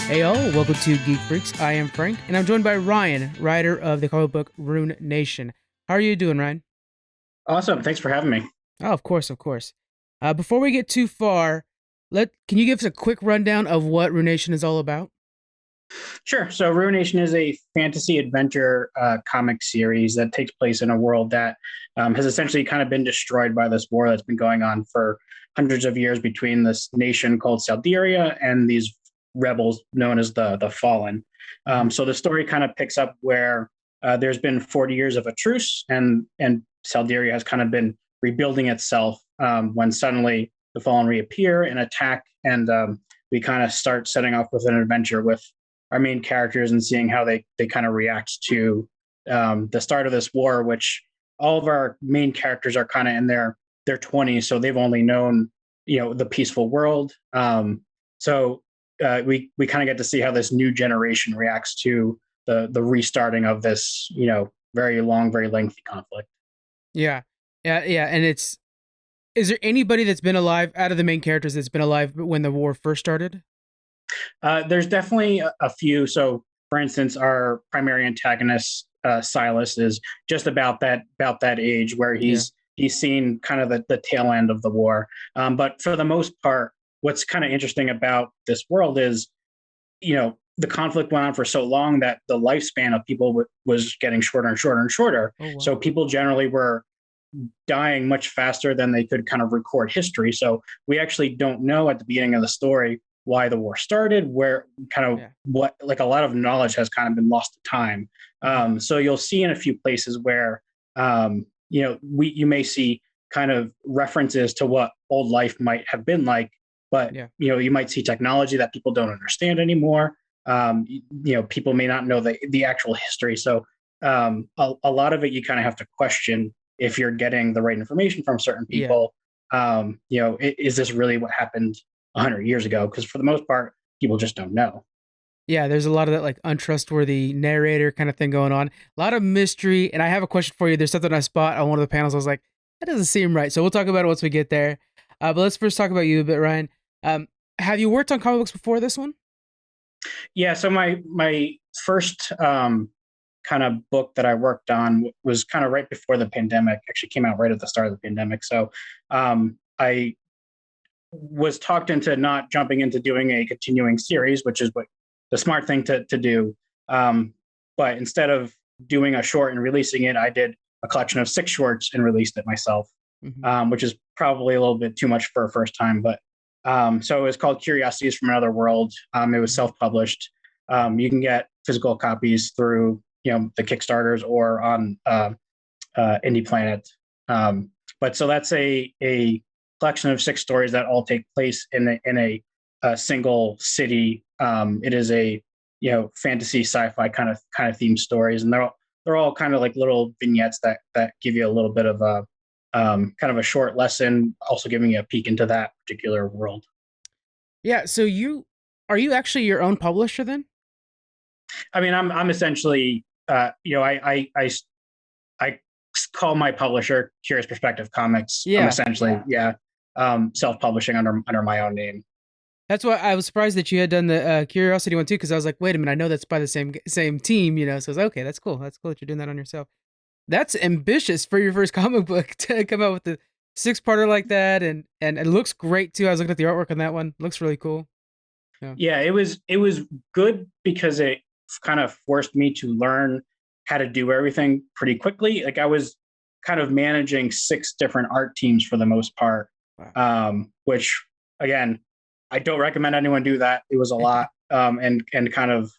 Hey all, welcome to Geek Freaks. I am Frank, and I'm joined by Ryan, writer of the comic book Ruination. How are you doing, Ryan? Awesome. Thanks for having me. Oh, of course, of course. Before we get too far, let can you give us a quick rundown of what Ruination is all about? Sure. So, Ruination is a fantasy adventure comic series that takes place in a world that has essentially kind of been destroyed by this war that's been going on for hundreds of years between this nation called Salderia and these rebels known as the Fallen. Hmm. So, the story kind of picks up where there's been 40 years of a truce, and Salderia has kind of been rebuilding itself when suddenly the Fallen reappear and attack, and we kind of start setting off with an adventure with our main characters and seeing how they kind of react to the start of this war, which all of our main characters are kind of in their 20s, so they've only known the peaceful world. So we kind of get to see how this new generation reacts to the restarting of this very long, very lengthy conflict. Yeah, yeah. And is there anybody that's been alive out of the main characters that's been alive when the war first started? There's definitely a few. So, for instance, our primary antagonist, Silas, is just about that age where Yeah, he's seen kind of the tail end of the war. But for the most part, what's kind of interesting about this world is, the conflict went on for so long that the lifespan of people was getting shorter and shorter and shorter. oh So wow. people generally were dying much faster than they could kind of record history. So we actually don't know at the beginning of the story why the war started, where kind of Yeah. what, like, a lot of knowledge has kind of been lost to time. Hmm. So you'll see in a few places where you may see kind of references to what old life might have been like, but Yeah. you might see technology that people don't understand anymore. People may not know the actual history. So a lot of it you kind of have to question if you're getting the right information from certain Yeah. people. Is this really what happened 100 years ago? Because for the most part, people just don't know. Yeah, there's a lot of that like untrustworthy narrator kind of thing going on. A lot of mystery. And I have a question for you. There's something I spot on one of the panels. I was like, that doesn't seem right. So we'll talk about it once we get there. But let's first talk about you a bit, Ryan. Um, have you worked on comic books before this one? Yeah. So my first kind of book that I worked on was kind of right before the pandemic. Actually, came out right at the start of the pandemic. So I was talked into not jumping into doing a continuing series, which is what the smart thing to do. Um, but instead of doing a short and releasing it, I did a collection of 6 shorts and released it myself, Hmm. which is probably a little bit too much for a first time. But so it was called Curiosities from Another World. It was Hmm. self-published. You can get physical copies through the Kickstarters or on Indie Planet. But so that's a collection of 6 stories that all take place in a single city. It is a fantasy sci-fi kind of themed stories, and they're all kind of like little vignettes that give you a little bit of a kind of a short lesson, also giving you a peek into that particular world. Yeah. So you are you actually your own publisher then? I mean, I'm essentially I call my publisher Curious Perspective Comics. I'm Yeah. essentially self-publishing under my own name. That's why I was surprised that you had done the Curiosity one too, because I was like, wait a minute, I know that's by the same team, you know. So I was like, okay, that's cool. That's cool that you're doing that on yourself. That's ambitious for your first comic book to come out with the six-parter like that, and it looks great too. I was looking at the artwork on that one; looks really cool. Yeah, Yeah, it was good because it kind of forced me to learn how to do everything pretty quickly. Like, I was kind of managing 6 different art teams for the most part, wow. which, again, I don't recommend anyone do that. It was a lot, and kind of,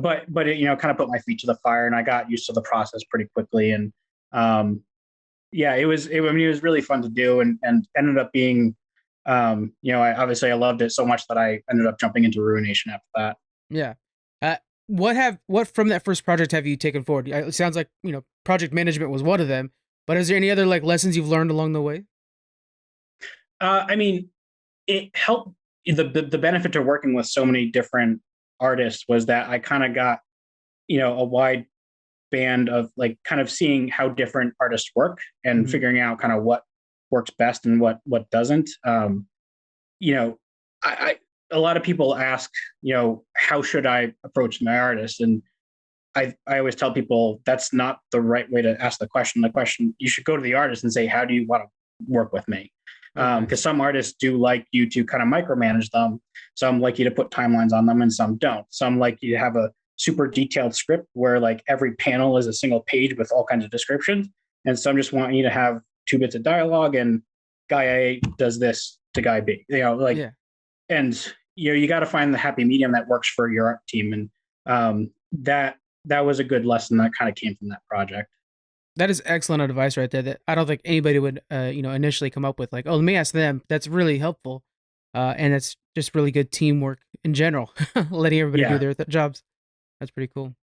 but it kind of put my feet to the fire, and I got used to the process pretty quickly. And um, yeah, I mean, it was really fun to do, and ended up being, I loved it so much that I ended up jumping into Ruination after that. Yeah. Uh, what from that first project have you taken forward? It sounds like project management was one of them, but is there any other like lessons you've learned along the way? I mean, it helped. The benefit to working with so many different artists was that I kind of got a wide band of, like, kind of seeing how different artists work and Hmm. figuring out kind of what works best and what doesn't. You know, a lot of people ask, how should I approach my artist? And I always tell people that's not the right way to ask the question. The question, you should go to the artist and say, how do you want to work with me? Okay. Because some artists do like you to kind of micromanage them. Some like you to put timelines on them and some don't. Some like you to have a super detailed script where like every panel is a single page with all kinds of descriptions. And some just want you to have 2 bits of dialogue and guy A does this to guy B, Yeah. and you got to find the happy medium that works for your art team. And that was a good lesson that kind of came from that project. That is excellent advice right there. That I don't think anybody would, initially come up with. Like, oh, let me ask them. That's really helpful, and it's just really good teamwork in general, letting everybody do Yeah. their jobs. That's pretty cool.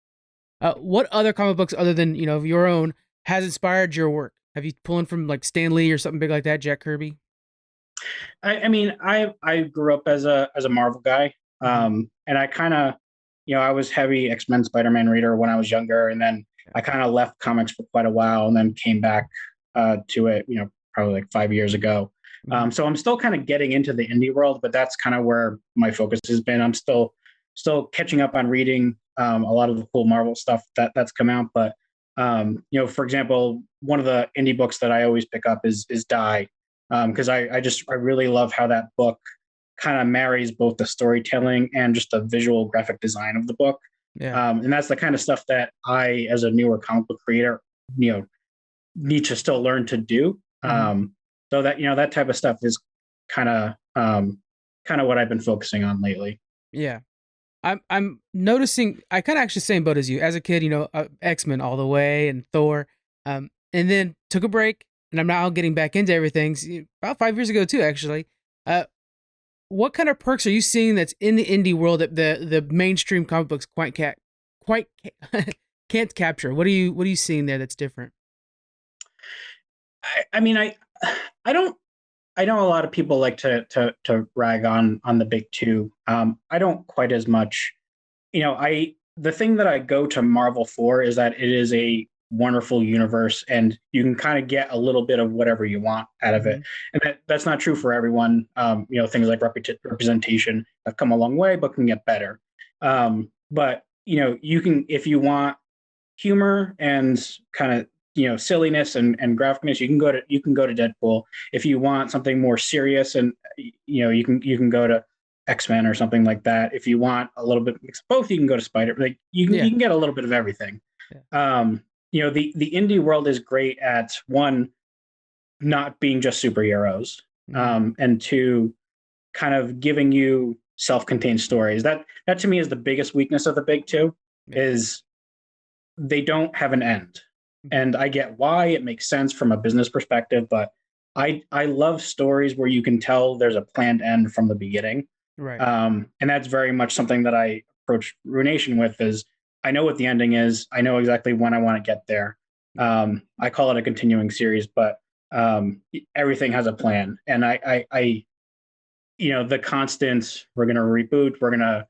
What other comic books, other than your own, has inspired your work? Have you pulling from like Stan Lee or something big like that, Jack Kirby? I mean, I grew up as a Marvel guy, Hmm. and I kind of, I was heavy X-Men, Spider-Man reader when I was younger, and then Yeah. I kind of left comics for quite a while, and then came back to it, probably like 5 years ago. Hmm. So I'm still kind of getting into the indie world, but that's kind of where my focus has been. I'm still catching up on reading a lot of the cool Marvel stuff that's come out, but for example, one of the indie books that I always pick up is Die, because I really love how that book kind of marries both the storytelling and just the visual graphic design of the book. Yeah. And that's the kind of stuff that I, as a newer comic book creator, you know, need to still learn to do. Hmm. So that that type of stuff is kind of kind of what I've been focusing on lately. Yeah. I'm noticing. I kind of actually same boat as you. As a kid, X Men all the way and Thor, and then took a break, and I'm now getting back into everything. About 5 years ago too, actually. Uh, what kind of perks are you seeing that's in the indie world that the mainstream comic books quite can't capture? What are you seeing there that's different? I mean, I don't. I know a lot of people like to rag on the big two. I don't quite as much. I the thing that I go to Marvel for is that it is a wonderful universe and you can kind of get a little bit of whatever you want out of it. Hmm. And that's not true for everyone. Things like representation have come a long way, but can get better. But you can, if you want humor and kind of silliness and graphicness, you can go to Deadpool. If you want something more serious, and you can go to X-Men or something like that. If you want a little bit mix of both, you can go to Spider. Like you Yeah. can get a little bit of everything. Yeah. The indie world is great at, one, not being just superheroes, Hmm. and two, kind of giving you self-contained stories. That to me is the biggest weakness of the big two, Yeah. is they don't have an end. Hmm. And I get why, it makes sense from a business perspective, but I love stories where you can tell there's a planned end from the beginning. Right. And that's very much something that I approach Ruination with, is I know what the ending is. I know exactly when I want to get there. Yeah. I call it a continuing series, but everything has a plan. And the constant, we're going to reboot, we're going to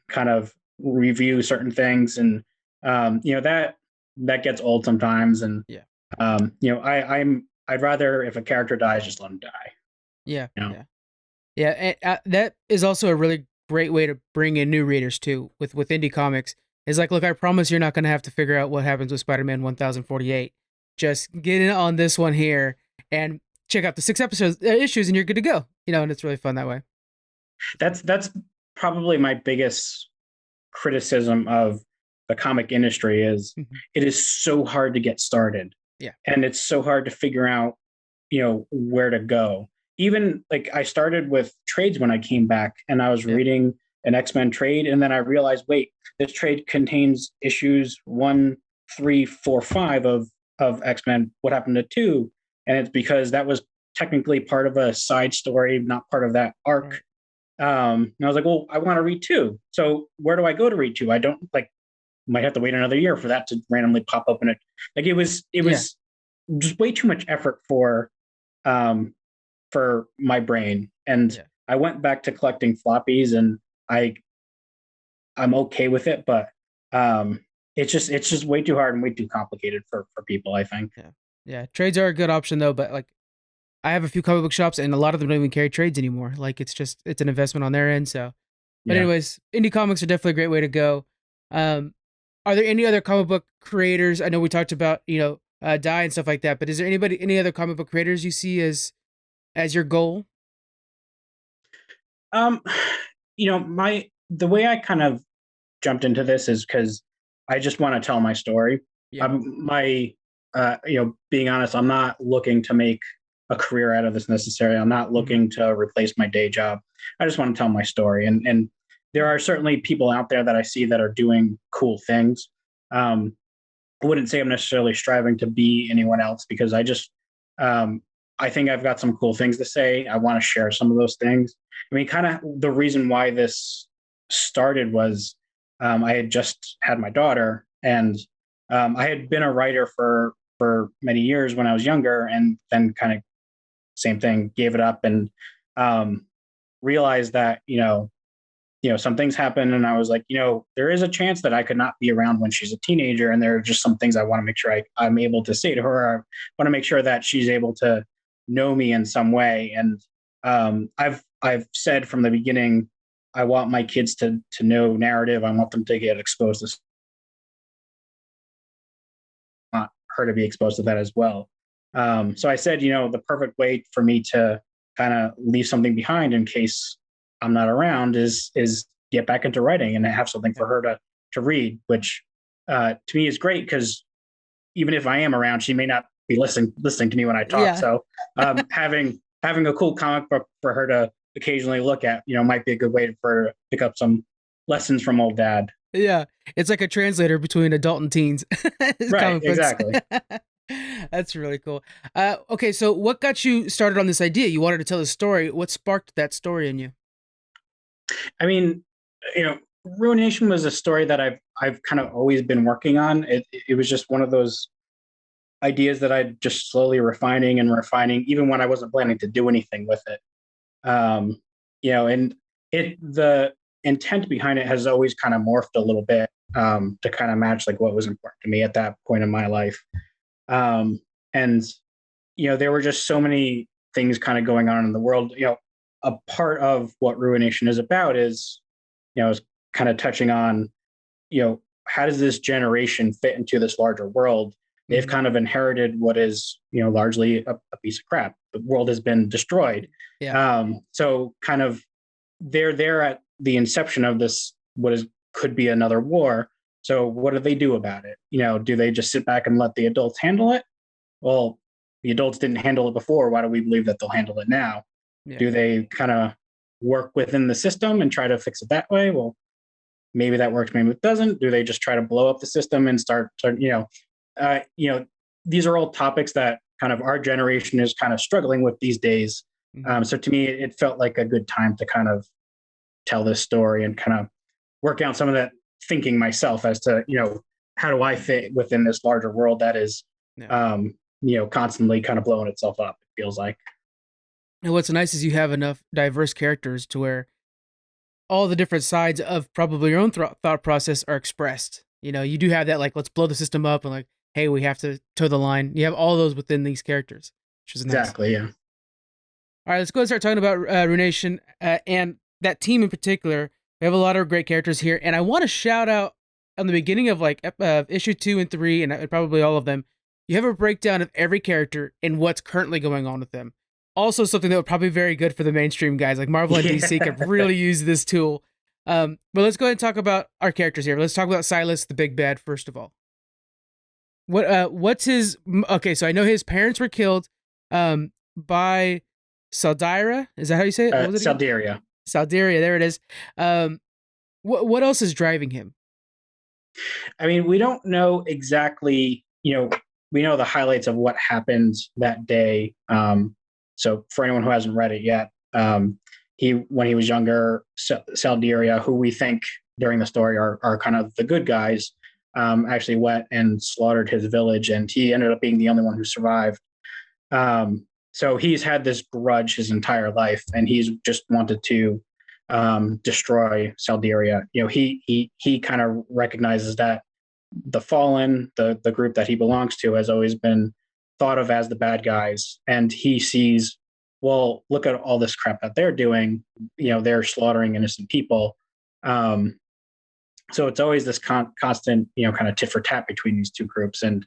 kind of review certain things. And that gets old sometimes. And Yeah. I'd rather, if a character dies, just let him die. Yeah. You know? Yeah. Yeah, and, that is also a really great way to bring in new readers too. With indie comics, is like, look, I promise you're not going to have to figure out what happens with Spider-Man 1048. Just get in on this one here and check out the 6 episodes issues, and you're good to go. And it's really fun that way. That's probably my biggest criticism of the comic industry, is Hmm. it is so hard to get started, Yeah. and it's so hard to figure out where to go. Even like, I started with trades when I came back, and I was Yeah. reading an X-Men trade, and then I realized, wait, this trade contains issues 1, 3, 4, 5 of X-Men. What happened to 2? And it's because that was technically part of a side story, not part of that Right. arc. And I was like, well, I want to read 2. So where do I go to read 2? I don't, like, might have to wait another year for that to randomly pop up in it. Like, it Yeah. was just way too much effort um for my brain. And Yeah. I went back to collecting floppies, and I I'm okay with it, but it's just way too hard and way too complicated for people, I think. Yeah. Yeah. Trades are a good option though, but like, I have a few comic book shops, and a lot of them don't even carry trades anymore. Like it's an investment on their end. So, but Yeah. anyways, indie comics are definitely a great way to go. Um, are there any other comic book creators? I know we talked about die and stuff like that, but is there any other comic book creators you see as your goal? Um, my the way I kind of jumped into this is because I just want to tell my story. Yeah. My being honest, I'm not looking to make a career out of this necessarily. I'm not Mhm. looking to replace my day job. I just want to tell my story, and there are certainly people out there that I see that are doing cool things. I wouldn't say I'm necessarily striving to be anyone else because um, I think I've got some cool things to say. I want to share some of those things. I mean, kind of the reason why this started was I had just had my daughter, and I had been a writer for many years when I was younger, and then kind of same thing, gave it up, and um, realized that some things happen, and I was like, there is a chance that I could not be around when she's a teenager, and there are just some things I want to make sure I'm able to say to her. I want to make sure that she's able to know me in some way, and I've said from the beginning, I want my kids to know narrative. I want them to get exposed to want her to be exposed to that as well. So I said, the perfect way for me to kind of leave something behind in case I'm not around is get back into writing and have something Yeah. for her to read, which to me is great because even if I am around, she may not be listening to me when I talk. Yeah. So having a cool comic book for her to occasionally look at, might be a good way for her to pick up some lessons from old dad. Yeah. It's like a translator between adult and teens. Right, Comic books. exactly. That's really cool. Okay, so what got you started on this idea? You wanted to tell a story. What sparked that story in you? I mean, Ruination was a story that I've kind of always been working on. It was just one of those ideas that I just slowly refining and refining, even when I wasn't planning to do anything with it. Um, and the intent behind it has always kind of morphed a little bit to kind of match like what was important to me at that point in my life. And there were just so many things kind of going on in the world. A part of what Ruination is about is kind of touching on, how does this generation fit into this larger world? They've Mhm. kind of inherited what is, largely a piece of crap. The world has been destroyed. Yeah. So kind of they're there at the inception of this, what is could be another war. So what do they do about it? Do they just sit back and let the adults handle it? Well, the adults didn't handle it before. Why do we believe that they'll handle it now? Yeah. Do they kind of work within the system and try to fix it that way? Well, maybe that works, maybe it doesn't. Do they just try to blow up the system and start uh, you know, these are all topics that kind of our generation is kind of struggling with these days. Mhm. So to me, it felt like a good time to kind of tell this story and kind of work out some of that thinking myself as to, how do I fit within this larger world that is, Yeah. constantly kind of blowing itself up, it feels like. And what's nice is you have enough diverse characters to where all the different sides of probably your own thought process are expressed. You do have that, like, let's blow the system up, and like, hey, we have to toe the line. You have all those within these characters, which is nice. Exactly. Yeah. All right, let's go and start talking about Ruination and that team in particular. We have a lot of great characters here, and I want to shout out on the beginning of like issue 2 and 3, and probably all of them. You have a breakdown of every character and what's currently going on with them. Also, something that would probably be very good for the mainstream guys like Marvel and DC could Yeah. really use this tool. But let's go ahead and talk about our characters here. Let's talk about Silas, the big bad, first of all. What's his? Okay, so I know his parents were killed by Saldira. Is that how you say it? What was it again? Salderia. Salderia. There it is. Um, what else is driving him? I mean, we don't know exactly, we know the highlights of what happened that day. So for anyone who hasn't read it yet, when he was younger, Salderia, who we think during the story are kind of the good guys, actually went and slaughtered his village, and he ended up being the only one who survived. So he's had this grudge his entire life, and he's just wanted to destroy Salderia. He kind of recognizes that the Fallen, the group that he belongs to, has always been thought of as the bad guys, and he sees, well, look at all this crap that they're doing. They're slaughtering innocent people. Um, so it's always this constant, kind of tit for tat between these two groups, and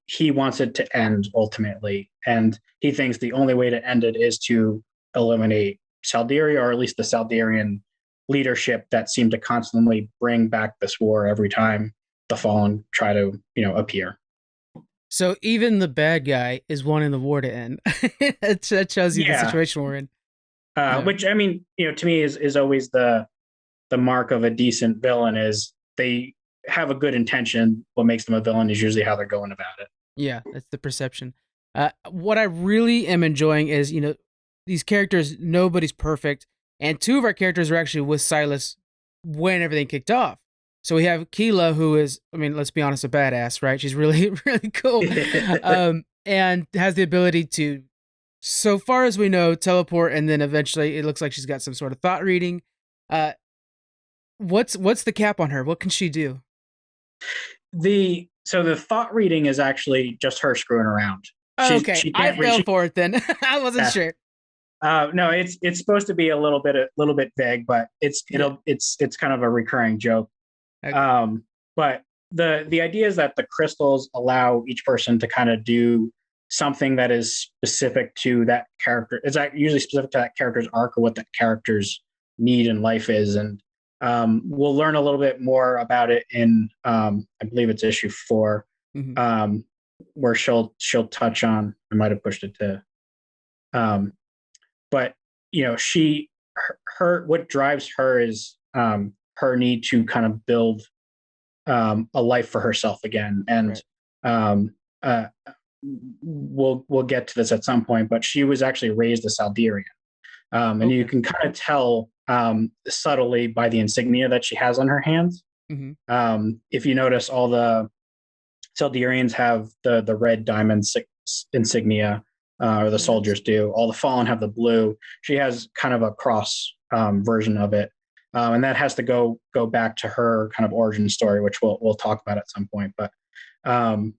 he wants it to end ultimately, and he thinks the only way to end it is to eliminate Salderia, or at least the Saldarian leadership that seemed to constantly bring back this war every time the Fallen try to, appear. So even the bad guy is wanting the war to end. That shows you the Yeah, situation we're in. which I mean, to me is always the mark of a decent villain is they have a good intention. What makes them a villain is usually how they're going about it. Yeah, that's the perception. What I really am enjoying is, these characters, nobody's perfect. And two of our characters are actually with Silas when everything kicked off. So we have Keela, who is, I mean, let's be honest, a badass, right? She's really, really cool. And has the ability to, so far as we know, teleport, and then eventually it looks like she's got some sort of thought reading. Uh, what's the cap on her? What can she do? So the thought reading is actually just her screwing around. Oh, okay, She I can't fell read. for it then. I wasn't sure. No, it's supposed to be a little bit vague, but Yeah. it's kind of a recurring joke. Okay. But the idea is that the crystals allow each person to kind of do something that is specific to that character. It's usually specific to that character's arc or what that character's need in life is, and we'll learn a little bit more about it in I believe it's issue 4, Mm-hmm. where she'll touch on. I might have pushed it to, um, but her what drives her is her need to kind of build a life for herself again, and Right. um, uh, we'll get to this at some point. But she was actually raised a Saldarian, and you Okay. can kind of tell subtly by the insignia that she has on her hands. Mm-hmm. If you notice, all the Saldarians have the red diamond insignia, or the Yes. soldiers do. All the Fallen have the blue. She has kind of a cross version of it, and that has to go back to her kind of origin story, which we'll talk about at some point. But um,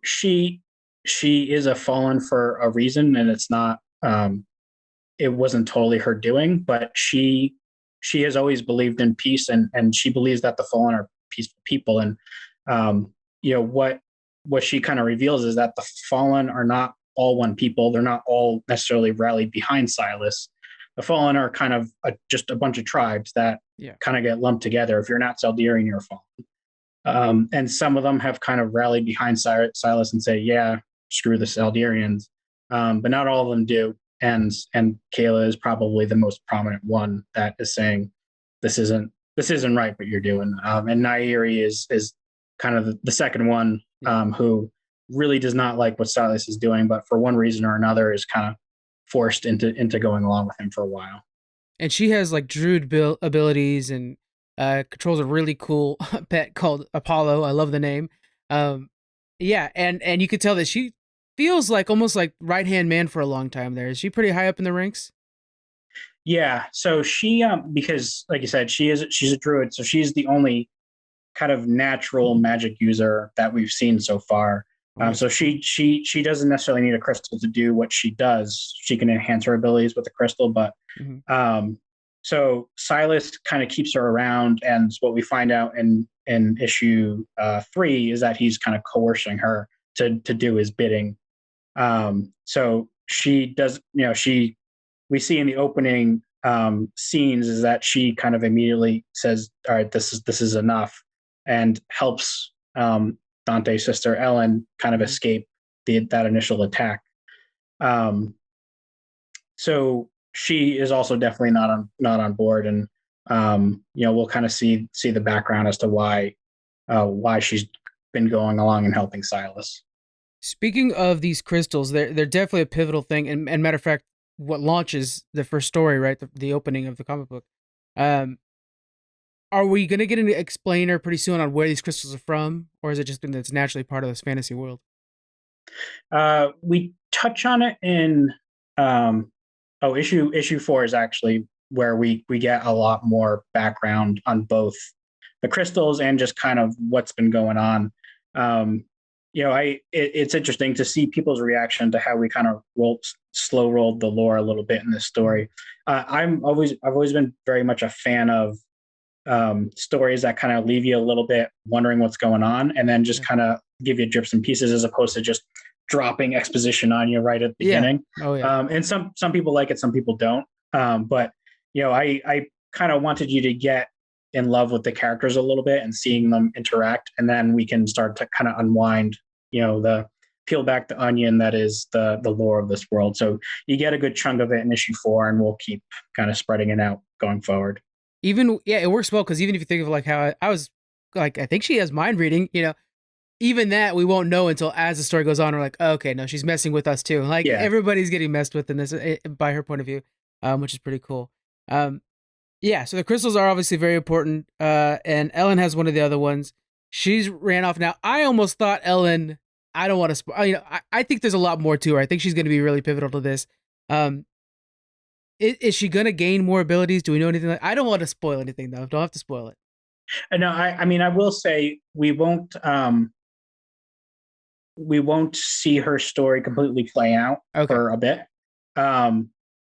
she is a Fallen for a reason, and it's not. It wasn't totally her doing, but she has always believed in peace, and she believes that the Fallen are peaceful people, and um, what she kind of reveals is that the Fallen are not all one people. They're not all necessarily rallied behind Silas. The Fallen are kind of just a bunch of tribes that Yeah. kind of get lumped together. If you're not Saldarian, you're a Fallen. And some of them have kind of rallied behind Silas and say, "Yeah, screw the Saldarians," but not all of them do. And Kayla is probably the most prominent one that is saying, "This isn't right what you're doing." And Nairi is kind of the second one, Yeah. who really does not like what Silas is doing, but for one reason or another is kind of forced into going along with him for a while. And she has like druid abilities and controls a really cool pet called Apollo. I love the name. Um, yeah, and you could tell that she feels like almost like right hand man for a long time. There is she pretty high up in the ranks? Yeah, so she because like you said, she's a druid, so she's the only kind of natural magic user that we've seen so far. Oh, that's So cool. she doesn't necessarily need a crystal to do what she does. She can enhance her abilities with the crystal, but Mm-hmm. um, so Silas kind of keeps her around, and what we find out in issue 3 is that he's kind of coercing her to do his bidding. So she does, we see in the opening scenes is that she kind of immediately says, "All right, this is enough," and helps Dante's sister Ellen kind of Mm-hmm. escape that initial attack. Um, so she is also definitely not on board, and we'll kind of see the background as to why she's been going along and helping Silas. Speaking of these crystals, they're definitely a pivotal thing. And matter of fact, what launches the first story, right? The opening of the comic book. Um, are we gonna get an explainer pretty soon on where these crystals are from, or is it just been that's naturally part of this fantasy world? We touch on it in issue 4 is actually where we get a lot more background on both the crystals and just kind of what's been going on. Um, it's interesting to see people's reaction to how we kind of slow rolled the lore a little bit in this story. I've always been very much a fan of stories that kind of leave you a little bit wondering what's going on, and then just Yeah. kind of give you drips and pieces as opposed to just dropping exposition on you right at the Yeah. beginning. Oh yeah. And some people like it, some people don't. But I kind of wanted you to get in love with the characters a little bit and seeing them interact, and then we can start to kind of unwind, the peel back the onion that is the lore of this world. So you get a good chunk of it in issue 4, and we'll keep kind of spreading it out going forward. Even yeah, it works well because even if you think of like how I was like, I think she has mind reading. Even that we won't know until as the story goes on. We're like, oh, okay, no, she's messing with us too. Like Yeah. everybody's getting messed with in this by her point of view, which is pretty cool. Um, yeah, so the crystals are obviously very important. And Ellen has one of the other ones. She's ran off now. I almost thought Ellen. I don't want to. I think there's a lot more to her. I think she's going to be really pivotal to this. Um, is she going to gain more abilities? Do we know anything? I don't want to spoil anything though. Don't have to spoil it. No, I mean, I will say we won't see her story completely play out Okay. for a bit.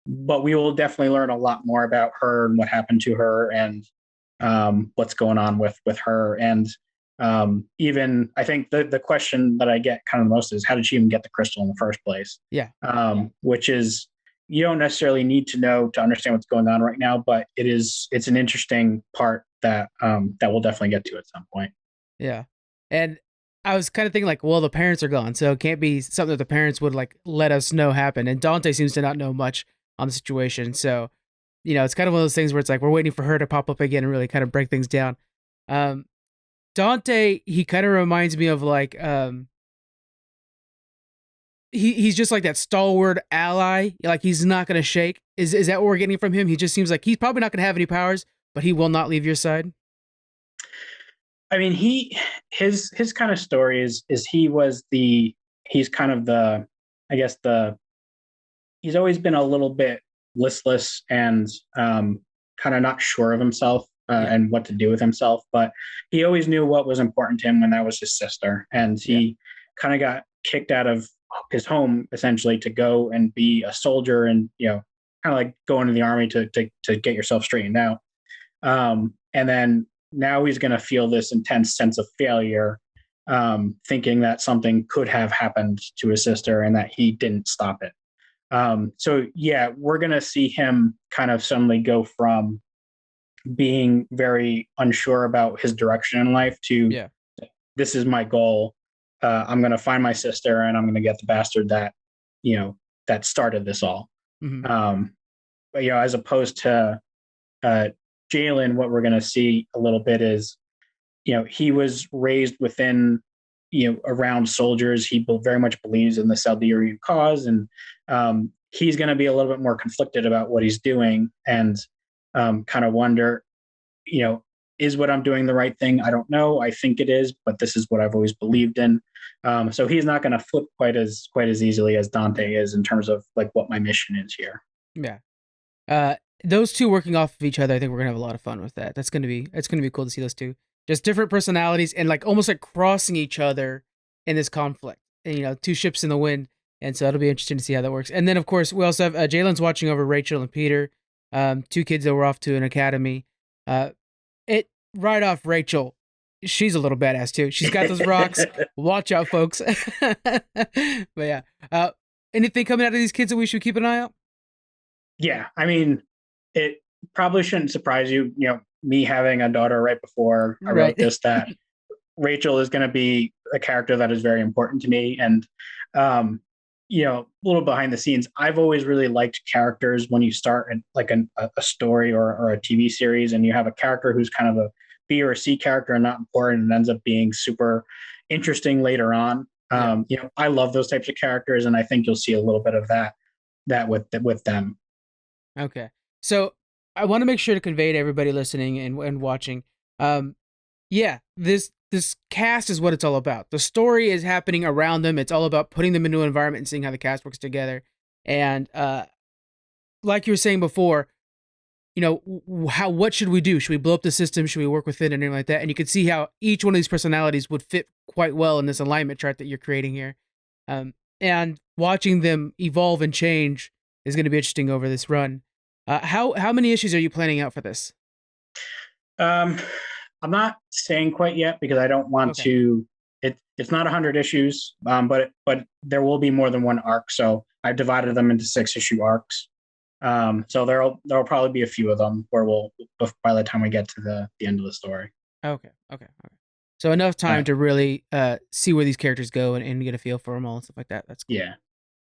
But we will definitely learn a lot more about her and what happened to her, and what's going on with her. And even I think the question that I get kind of the most is, how did she even get the crystal in the first place? Yeah. Which is, you don't necessarily need to know to understand what's going on right now, but it's an interesting part that we'll definitely get to at some point. Yeah. And I was kind of thinking like, well, the parents are gone, so it can't be something that the parents would like let us know happen. And Dante seems to not know much on the situation, so it's kind of one of those things where it's like we're waiting for her to pop up again and really kind of break things down. Um, Dante, he kind of reminds me of like he's just like that stalwart ally. Like he's not gonna shake. Is that what we're getting from him? He just seems like he's probably not gonna have any powers, but he will not leave your side. I mean, his kind of story is he's kind of the I guess the he's always been a little bit listless and kind of not sure of himself, Yeah. and what to do with himself. But he always knew what was important to him, and that was his sister. And Yeah. he kind of got kicked out of his home essentially to go and be a soldier, and kind of like go into the army to get yourself straightened out. And then now he's going to feel this intense sense of failure, thinking that something could have happened to his sister and that he didn't stop it. So yeah, we're going to see him kind of suddenly go from being very unsure about his direction in life to, Yeah. this is my goal. I'm going to find my sister, and I'm going to get the bastard that started this all. Mm-hmm. But as opposed to uh, Jalen, what we're going to see a little bit is, he was raised within, around soldiers. He very much believes in the Salvadorian cause, and he's going to be a little bit more conflicted about what he's doing, and kind of wonder, is what I'm doing the right thing? I don't know. I think it is, but this is what I've always believed in. So he's not going to flip quite as easily as Dante is in terms of like what my mission is here. Yeah. Those two working off of each other, I think we're gonna have a lot of fun with that. It's gonna be cool to see those two, just different personalities and like almost like crossing each other in this conflict. And, two ships in the wind, and so it'll be interesting to see how that works. And then of course we also have Jalen's watching over Rachel and Peter, two kids that were off to an academy. It right off Rachel, she's a little badass too. She's got those rocks. Watch out, folks. But yeah, anything coming out of these kids that we should keep an eye out? Yeah, I mean, it probably shouldn't surprise you, me having a daughter right before I Right. wrote this, that Rachel is going to be a character that is very important to me. And, a little behind the scenes, I've always really liked characters when you start like a story or a TV series, and you have a character who's kind of a B or a C character and not important, and ends up being super interesting later on. Yeah. I love those types of characters, and I think you'll see a little bit of that with them. Okay. So I want to make sure to convey to everybody listening and watching. Yeah, this cast is what it's all about. The story is happening around them. It's all about putting them into an environment and seeing how the cast works together. And like you were saying before, how what should we do? Should we blow up the system? Should we work with it and anything like that? And you can see how each one of these personalities would fit quite well in this alignment chart that you're creating here. And watching them evolve and change is going to be interesting over this run. How many issues are you planning out for this? Um, I'm not saying quite yet because I don't want Okay. to. It's not 100 issues, but there will be more than one arc. So I've divided them into 6 issue arcs. So there'll probably be a few of them where we'll by the time we get to the end of the story. Okay. Okay. Okay. So enough time Uh, to really see where these characters go and get a feel for them all and stuff like that. That's cool. yeah.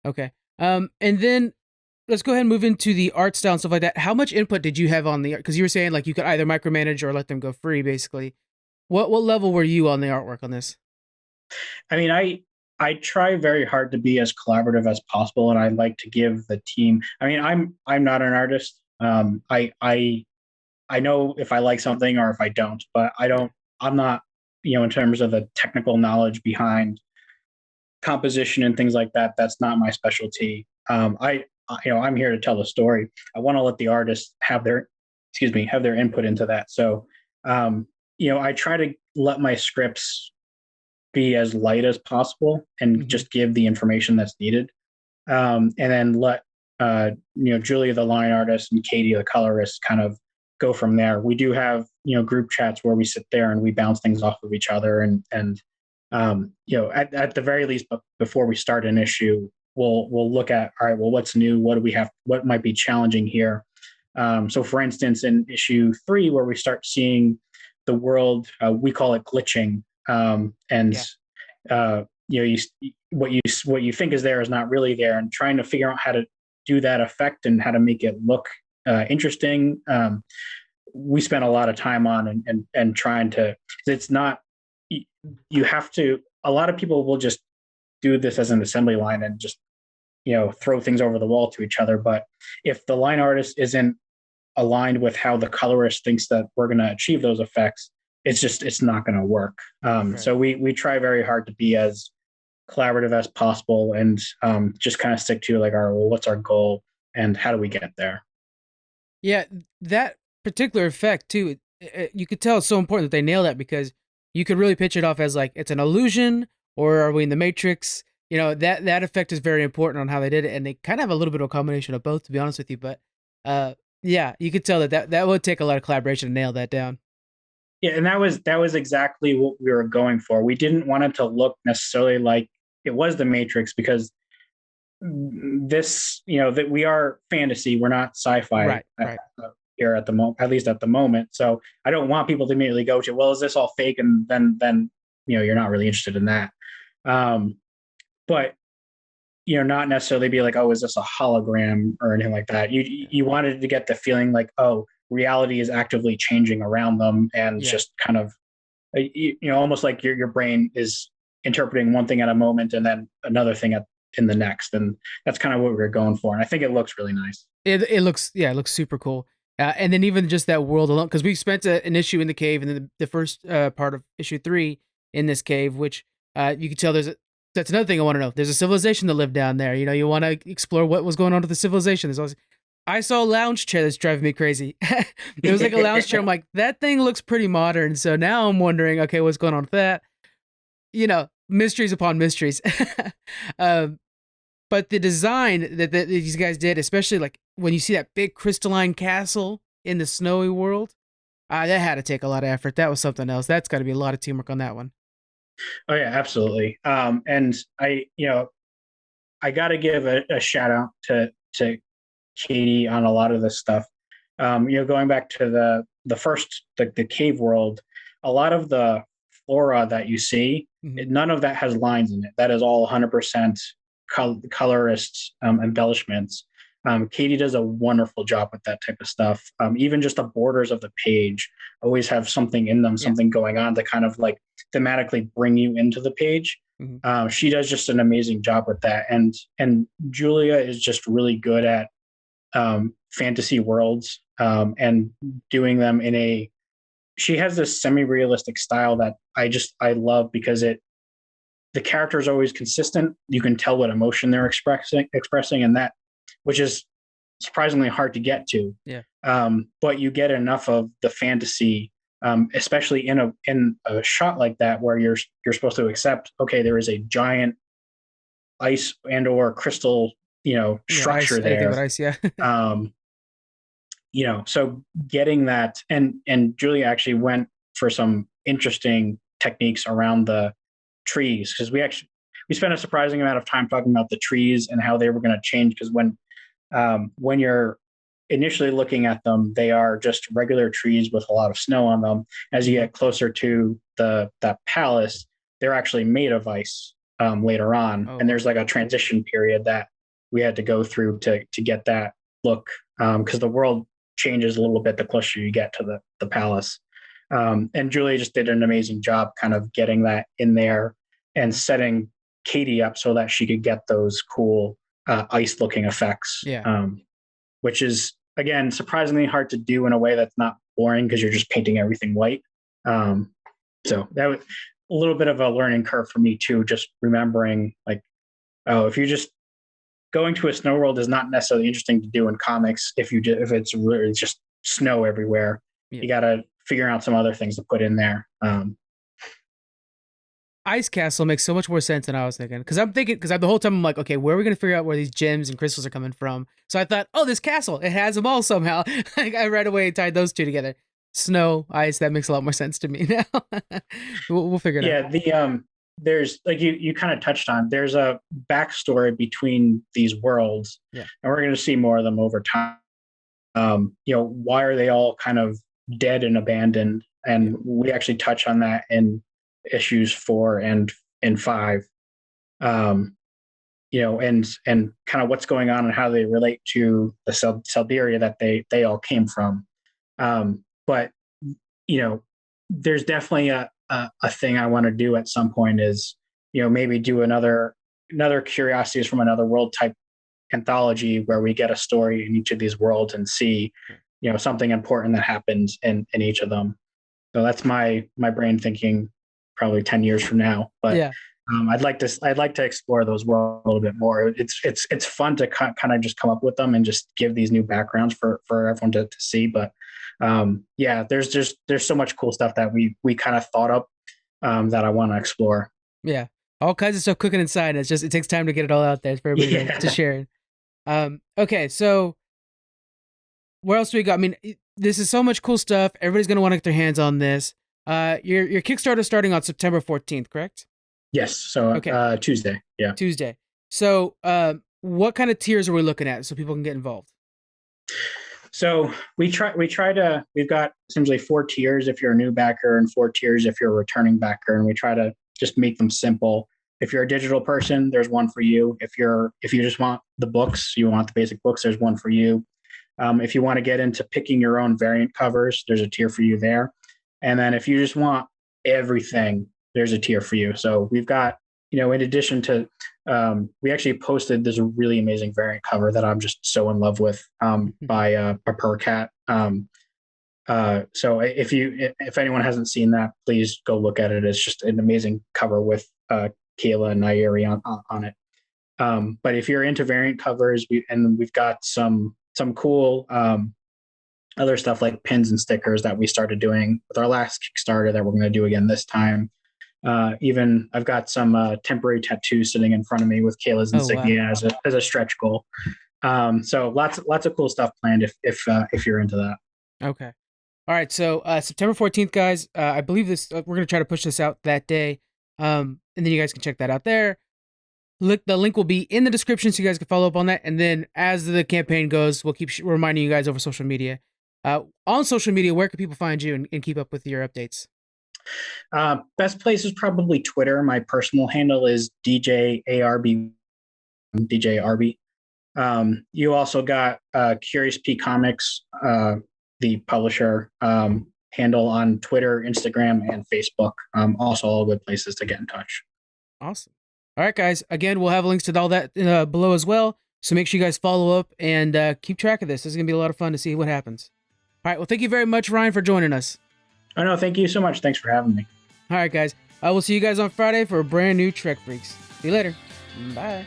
Okay. And then let's go ahead and move into the art style and stuff like that. How much input did you have on the art? Because you were saying like you could either micromanage or let them go free, basically. What level were you on the artwork on this? I mean, I try very hard to be as collaborative as possible, and I like to give the team. I mean, I'm not an artist. I know if I like something or if I don't, but I Yeah. don't. I'm not, in terms of the technical knowledge behind composition and things like that. That's not my specialty. I'm here to tell the story. I want to let the artists have their input into that. So, I try to let my scripts be as light as possible and Mm-hmm. just give the information that's needed. And then let Julia, the line artist, and Katie, the colorist, kind of go from there. We do have group chats where we sit there and we bounce things off of each other, and at the very least, before we start an issue, we'll look at, all right, well, what's new? What do we have? What might be challenging here? So, for instance, in issue 3, where we start seeing the world, we call it glitching, and Yeah. what you think is there is not really there, and trying to figure out how to do that effect and how to make it look interesting. We spent a lot of time on and trying to. It's not. You have to. A lot of people will just do this as an assembly line and just throw things over the wall to each other. But if the line artist isn't aligned with how the colorist thinks that we're going to achieve those effects, it's not going to work. Right. So we try very hard to be as collaborative as possible, and just kind of stick to like what's our goal and how do we get there. Yeah, that particular effect too. You could tell it's so important that they nail that because you could really pitch it off as like it's an illusion or are we in the Matrix? That effect is very important on how they did it, and they kind of have a little bit of a combination of both, to be honest with you. But yeah, you could tell that would take a lot of collaboration to nail that down. Yeah, and that was exactly what we were going for. We didn't want it to look necessarily like it was the Matrix, because that we are fantasy, we're not sci-fi Right, right. here at the moment, at least at the moment. So I don't want people to immediately go to, well, is this all fake? And then you're not really interested in that. Um, but not necessarily be like, oh, is this a hologram or anything like that. You wanted to get the feeling like, oh, reality is actively changing around them, and Yeah. just kind of almost like your brain is interpreting one thing at a moment and then another thing in the next, and that's kind of what we were going for, and I think it looks really nice. It looks, yeah, it looks super cool. And then even just that world alone, because we spent an issue in the cave, and then the first part of issue 3 in this cave, which you can tell that's another thing I want to know. There's a civilization that lived down there. You want to explore what was going on with the civilization. I saw a lounge chair that's driving me crazy. There was like a lounge chair. I'm like, that thing looks pretty modern. So now I'm wondering, okay, what's going on with that? Mysteries upon mysteries. um, but the design that these guys did, especially like when you see that big crystalline castle in the snowy world, that had to take a lot of effort. That was something else. That's got to be a lot of teamwork on that one. Oh yeah, absolutely. And I got to give a shout out to Katie on a lot of this stuff. Going back to the first the cave world, a lot of the flora that you see, Mm-hmm. none of that has lines in it. That is all 100% colorist embellishments. Katie does a wonderful job with that type of stuff. Even just the borders of the page always have something in them, Yeah. something going on to kind of like thematically bring you into the page. Mm-hmm. She does just an amazing job with that, and Julia is just really good at fantasy worlds, and doing them in a. She has this semi-realistic style that I love, because the character is always consistent. You can tell what emotion they're expressing, and that, which is surprisingly hard to get to. Yeah. But you get enough of the fantasy, especially in a shot like that where you're supposed to accept, okay, there is a giant ice and or crystal, Yeah, ice. structure Anything there. but ice. Yeah. Um, so getting that, and Julia actually went for some interesting techniques around the trees, because we spent a surprising amount of time talking about the trees and how they were going to change, because when you're initially looking at them, they are just regular trees with a lot of snow on them. As you get closer to that palace, they're actually made of ice later on, Oh, and wow. there's like a transition period that we had to go through to get that look, because the world changes a little bit the closer you get to the palace. And Julia just did an amazing job kind of getting that in there and setting Katie up so that she could get those cool ice looking effects, Yeah. which is, again, surprisingly hard to do in a way that's not boring, because you're just painting everything white. So that was a little bit of a learning curve for me too, just remembering like, oh, if you just going to a snow world is not necessarily interesting to do in comics if it's really just snow everywhere. Yeah. You got to figure out some other things to put in there. Ice Castle makes so much more sense than I was thinking. Because the whole time I'm like, okay, where are we going to figure out where these gems and crystals are coming from? So I thought, oh, this castle, it has them all somehow. Like, I right away tied those two together. Snow, ice, that makes a lot more sense to me now. we'll figure it out. Yeah, there's, like you kind of touched on, there's a backstory between these worlds. Yeah. And we're going to see more of them over time. Why are they all kind of dead and abandoned? And we actually touch on that in issues 4 and 5. And kind of what's going on and how they relate to the Selderia that they all came from. But there's definitely a thing I want to do at some point is, maybe do another Curiosities from Another World type anthology where we get a story in each of these worlds and see, something important that happens in each of them. So that's my brain thinking probably 10 years from now. But Yeah. I'd like to explore those worlds a little bit more. It's fun to kind of just come up with them and just give these new backgrounds for everyone to see. But there's so much cool stuff that we kind of thought up that I want to explore. Yeah. All kinds of stuff cooking inside. It takes time to get it all out there for everybody to share. Okay, so where else do we go? I mean, this is so much cool stuff. Everybody's gonna want to get their hands on this. Your Kickstarter starting on September 14th, correct? Yes. So okay. Tuesday. Yeah. Tuesday. So what kind of tiers are we looking at so people can get involved? So we've got essentially 4 tiers if you're a new backer and 4 tiers if you're a returning backer. And we try to just make them simple. If you're a digital person, there's one for you. If you just want the books, you want the basic books, there's one for you. If you want to get into picking your own variant covers, there's a tier for you there. And then if you just want everything, there's a tier for you. So we've got, in addition to, we actually posted this really amazing variant cover that I'm just so in love with, by a Percat. So if anyone hasn't seen that, please go look at it. It's just an amazing cover with Kayla and Nairi on it. But if you're into variant covers, we've got some cool other stuff like pins and stickers that we started doing with our last Kickstarter that we're going to do again this time. Even I've got some temporary tattoos sitting in front of me with Kayla's insignia as a stretch goal. So lots of cool stuff planned if you're into that. Okay. All right. So September 14th, guys. I believe this. We're gonna try to push this out that day. And then you guys can check that out there. The link will be in the description so you guys can follow up on that. And then as the campaign goes, we'll keep reminding you guys over social media. On social media, where can people find you and keep up with your updates? Best place is probably Twitter. My personal handle is DJARB. You also got Curious P Comics, the publisher, handle on Twitter, Instagram, and Facebook. Also all good places to get in touch. Awesome. All right, guys. Again, we'll have links to all that below as well. So make sure you guys follow up and keep track of this. This is going to be a lot of fun to see what happens. All right. Well, thank you very much, Ryan, for joining us. Oh, no, thank you so much. Thanks for having me. All right, guys. I will see you guys on Friday for a brand new Trek Freaks. See you later. Bye.